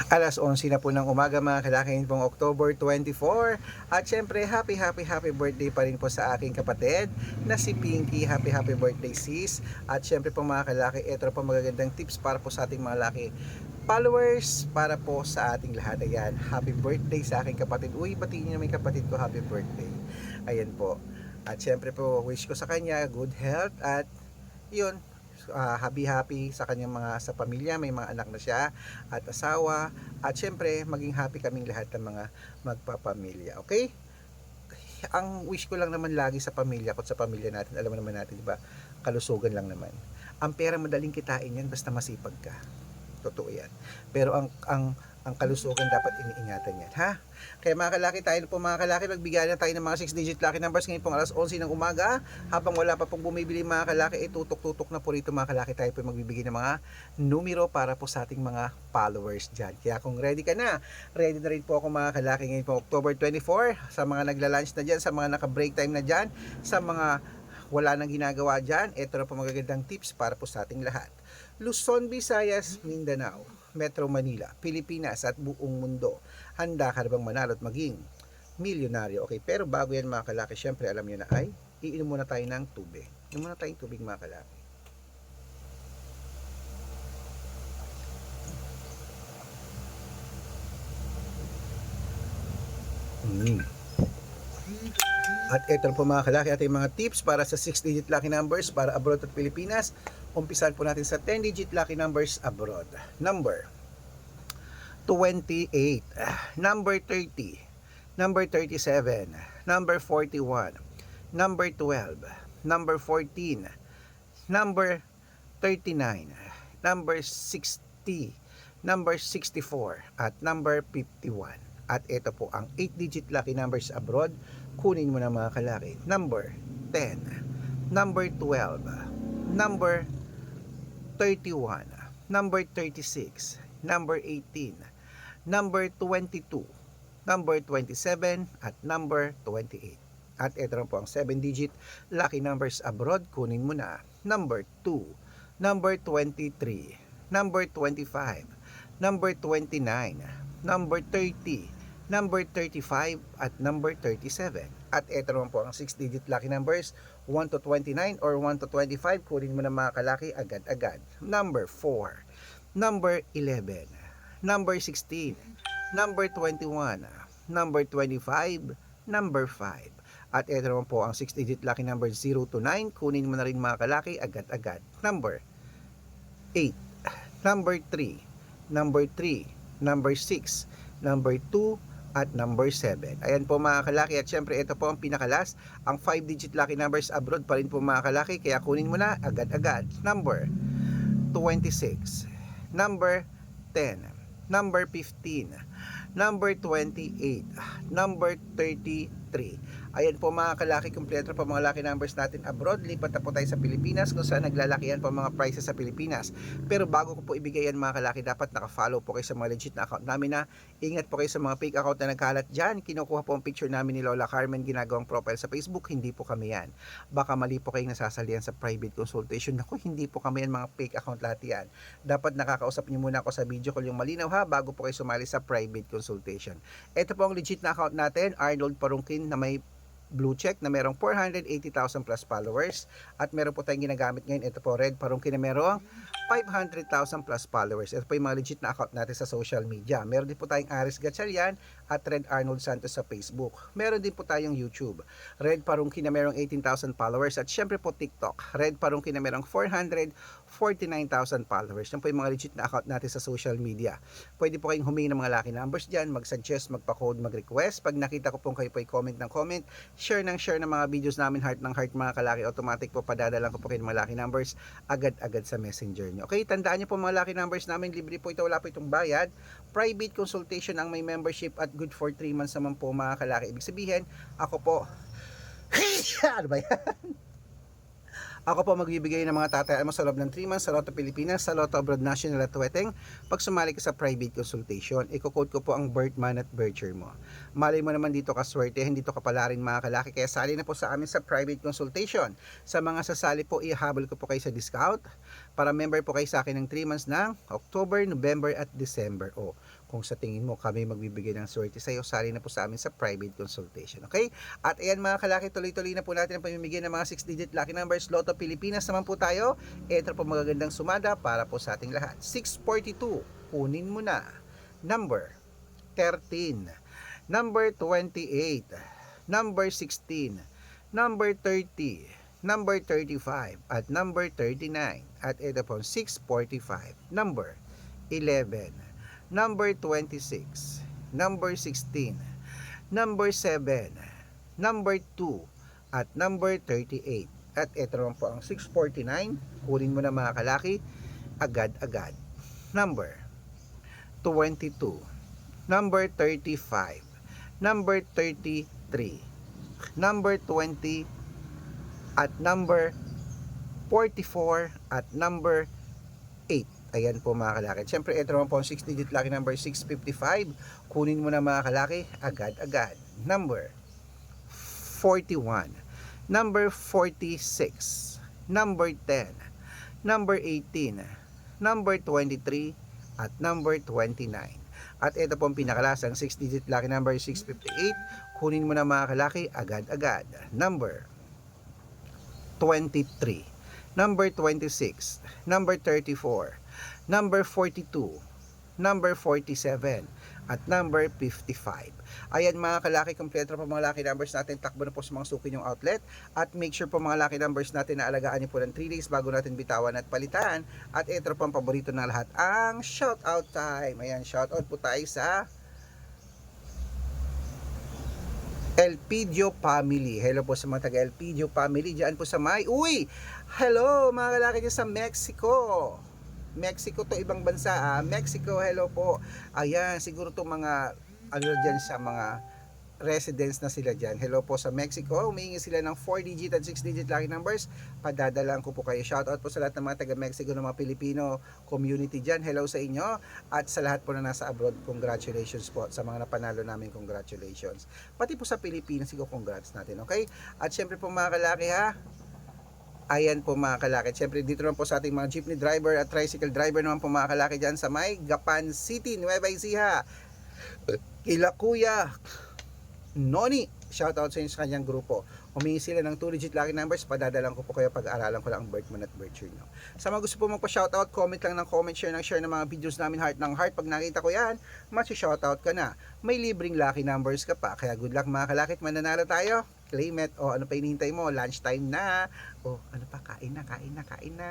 Alas 11 na po ng umaga mga kalaki, pong October 24. At syempre, happy birthday pa rin po sa aking kapatid na si Pinky. Happy birthday sis. At syempre po mga kalaki, ito po magagandang tips para po sa ating mga laki followers, para po sa ating lahat. Ayan, happy birthday sa aking kapatid. Uy, batiin niyo naman yung kapatid ko, happy birthday. Ayan po. At syempre po, wish ko sa kanya good health at yun, happy sa kanyang sa pamilya, may mga anak na siya at asawa, at syempre maging happy kaming lahat ng mga magpapamilya. Okay? Ang wish ko lang naman lagi sa pamilya ko at sa pamilya natin, alam mo naman natin, di ba? Kalusugan lang naman. Ang pera madaling kitain yan basta masipag ka. Totoo yan. Pero ang kalusugan dapat iniingatan yan, ha? Kaya mga kalaki, tayo na po mga kalaki, magbigay na tayo ng mga 6-digit lucky numbers ngayon pong alas 11 ng umaga. Habang wala pa pong bumibili mga kalaki, tutok-tutok na po rito mga kalaki, tayo po magbibigay ng mga numero para po sa ating mga followers dyan. Kaya kung ready ka na, ready na rin po ako mga kalaki ngayon pong October 24, sa mga nagla-lunch na dyan, sa mga naka-break time na dyan, sa mga wala nang ginagawa dyan, ito na po magagandang tips para po sa ating lahat. Luzon, Visayas, Mindanao, Metro Manila, Pilipinas at buong mundo. Handa ka na bang manalo at maging milyonaryo? Okay, pero bago yan mga kalaki, syempre alam nyo na ay iinom muna tayo ng tubig. Inom muna tayong tubig mga kalaki. At ito po mga kalaki, ating mga tips para sa 6-digit lucky numbers para abroad at Pilipinas. Umpisan po natin sa 10-digit lucky numbers abroad. Number 28, number 30, number 37, number 41, number 12, number 14, number 39, number 60, number 64, at number 51. At ito po ang 8-digit lucky numbers abroad. Kunin mo na mga kalaki. Number 10, number 12, number 31, number 36, number 18, number 22, number 27, at number 28. At ito na po ang 7-digit lucky numbers abroad. Kunin mo na. Number 2, number 23, number 25, number 29, number 30, number 35, at number 37. At ito naman po ang 6-digit lucky numbers 1 to 29 or 1 to 25. Kunin mo na mga kalaki agad-agad. Number 4, number 11, number 16, number 21, number 25, number 5. At ito naman po ang 6-digit lucky number 0 to 9. Kunin mo na rin mga kalaki agad-agad. Number 8, number 3, number 3, number 6, number 2, at number 7. Ayan po mga kalaki, at syempre ito po ang pinakalas, ang 5-digit lucky numbers abroad pa rin po mga kalaki, kaya kunin mo na agad-agad. Number 26, number 10, number 15, number 28, number 33. Ayan po mga kalaki, kumpleto po mga lucky numbers natin abroad. Lipat na po tayo sa Pilipinas kung saan naglalakihan po mga prices sa Pilipinas. Pero bago ko po ibigay yan mga kalaki, dapat naka-follow po kayo sa mga legit na account namin, na ingat po kayo sa mga fake account na nagkalat dyan. Kinukuha po ang picture namin ni Lola Carmen, ginagawang profile sa Facebook. Hindi po kami yan. Baka mali po kayong nasasalihan sa private consultation. Naku, hindi po kami yan, mga fake account lahat yan. Dapat nakakausap niyo muna ako sa video call yung malinaw ha, bago po kayo sumali sa private consultation. Ito po ang legit na account natin, Arnold Parungkin, na may blue check, na merong 480,000 plus followers, at meron po tayong ginagamit ngayon, ito po Red Parungkin, na merong 500,000 plus followers. Ito po yung mga legit na account natin sa social media. Meron din po tayong Aris Gatchalian at Red Arnold Santos sa Facebook. Meron din po tayong YouTube, Red Parungkin, na merong 18,000 followers, at syempre po TikTok, Red Parungkin, na merong 449,000 followers. Yan po yung mga legit na account natin sa social media. Pwede po kayong humingi ng mga lucky numbers dyan, mag-suggest, magpa-code, mag-request. Pag nakita ko pong kayo po ay comment ng comment, share ng mga videos namin, heart ng heart mga kalaki, automatic po padadalan ko po kayo ng mga lucky numbers agad-agad sa messenger nyo. Okay, tandaan nyo po mga lucky numbers namin, libre po ito, wala po itong bayad. Private consultation ang may membership at good for 3 months naman po mga kalaki. Ibig sabihin, ako po ano ba yan? Ako po magbibigay ng mga tatayaan mo sa loob ng 3 months sa Lotto Pilipinas, sa Lotto Abroad National at Tuweteng. Pag sumali ka sa private consultation, i-code ko po ang birth month at birth year mo. Malay mo naman dito ka swerte, hindi to kapala rin mga kalaki, kaya sali na po sa amin sa private consultation. Sa mga sasali po, ihabol ko po kayo sa discount. para member po kayo sa akin ng 3 months ng October, November at December. O, kung sa tingin mo kami magbibigay ng swerte sa iyo, sali na po sa amin sa private consultation. Okay? At ayan mga kalaki, tuloy-tuloy na po natin ang pamimigay ng mga 6-digit lucky numbers. Lotto Pilipinas naman po tayo. Ito po magagandang sumada para po sa ating lahat. 642, kunin mo na. Number 13, number 28, number 16, number 30, number 35, at number 39. At ito po 645, number 11, number 26, number 16, number 7, number 2, at number 38. At ito naman po ang 649, kunin mo na mga kalaki, agad-agad. Number 22, number 35, number 33, number 20, at number 44, at number 8. Ayan po mga kalaki. Siyempre ito naman po ang 6-digit lucky number 655. Kunin mo na mga kalaki, agad-agad. Number 41, number 46, number 10, number 18, number 23, at number 29. At ito po ang pinakalasang 6-digit lucky number 658. Kunin mo na mga kalaki, agad-agad. Number 23, number 26, number 34, number 42, number 47, at number 55. Ayan mga kalaki, kompleto po mga lucky numbers natin. Takbo na po sa mga suki yung outlet. At make sure po mga lucky numbers natin na alagaan niyo po ng 3 days bago natin bitawan at palitan. At ito po ang paborito na lahat, ang shoutout time. Ayan, shoutout po tayo sa Elpidio family. Hello po sa mga taga Elpidio family dyan po sa may. Uy! Hello mga kalaki dyan sa Mexico. Mexico to, ibang bansa Mexico, hello po. Ayan, siguro to mga ano dyan sa mga residents na sila dyan. Hello po sa Mexico. Humihingi sila ng 4-digit at 6-digit lucky numbers. Padadalan ko po kayo. Shoutout po sa lahat ng mga taga Mexico, ng mga Pilipino community dyan. Hello sa inyo. At sa lahat po na nasa abroad, congratulations po. Sa mga napanalo namin, congratulations. Pati po sa Pilipinas, siguro congrats natin. Okay? At syempre po mga kalaki ayan po mga kalaki. Siyempre dito naman po sa ating mga jeepney driver at tricycle driver naman po mga kalaki dyan sa may Gapan City, Nueva Ecija. Kila Kuya Noni, shoutout sa inyo sa kanyang grupo. Humingi sila ng 2-digit lucky numbers, padadalan ko po kayo, pag-aaralan ko lang ang birth month at birth year nyo. Sa mga gusto po magpa-shoutout, comment lang ng comment, share ng mga videos namin, heart ng heart. Pag nakita ko yan, masi-shoutout ka na. May libreng lucky numbers ka pa, kaya good luck mga kalakit, mananalo tayo. Claim it. O ano pa hinihintay mo? Lunch time na. O ano pa, kain na.